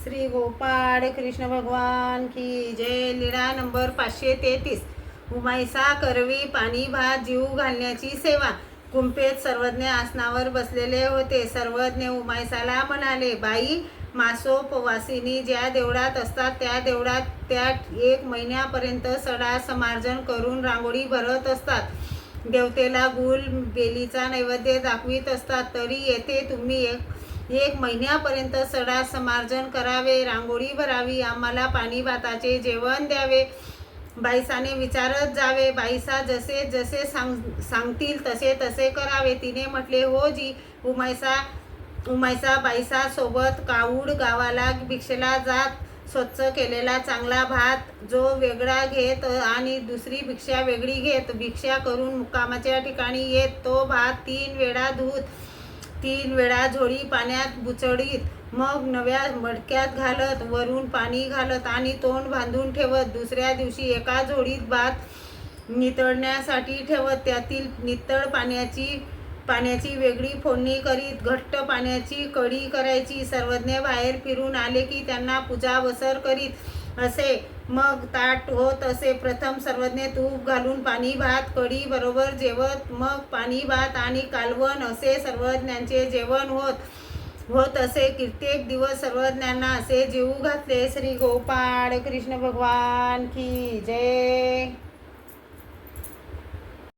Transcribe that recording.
श्री गोपाळ कृष्ण भगवान की जय. लीळा नंबर 533. उमाईसा करवी पाणी भात जीव घालण्याची सेवा. कुंपेत सर्वज्ञ आसनावर बसलेले होते. सर्वज्ञ उमाईसाला म्हणाले, बाई, मासोपवासिनी ज्या देवळात असतात त्या देवळात त्या 1 महिन्यापर्यंत सडा समार्जन करून रांगोळी भरत असतात. देवतेला गुल बेलीचा नैवेद्य दाखवित असतात. तरी येथे तुम्ही एक महिन्यापर्यंत सडा समार्जन करावे, रांगोळी भरावी, आम्हाला पाणी भाताचे जेवण द्यावे. बाईसाने विचारत जावे. बाईसा जसे जसे सांगतील तसे तसे करावे. तिने म्हटले, हो जी. उमाईसा बाईसा सोबत काऊड गावाला भिक्षेला जात. स्वच्छ केलेला चांगला भात जो वेगळा घेत आणि दुसरी भिक्षा वेगळी घेत. भिक्षा करून मुक्कामाच्या ठिकाणी येत. तो भात 3 वेळा धुत, 3 वेळा झोळी पाण्यात बुचडीत, मग नव्या मडक्यात घालत, वरून पाणी घालत आणि तोंड बांधून ठेवत. दुसऱ्या दिवशी एका झोळीत भात नितळण्यासाठी ठेवत. त्यातील नितळ पाण्याची वेगळी फोडणी करीत. घट्ट पाण्याची कढी करायची. सर्वज्ञ बाहेर फिरून आले की त्यांना पूजा वसर करीत असे. मग ताट होत असे. प्रथम सर्वज्ञ तूप घालून पाणी भात कढी बरोबर जेवत. मग पाणी भात आणि कालवण असे सर्वज्ञांचे जेवण होत असे. कित्येक दिवस सर्वज्ञांना असे जेवू घातले. श्री गोपाळ कृष्ण भगवान की जय.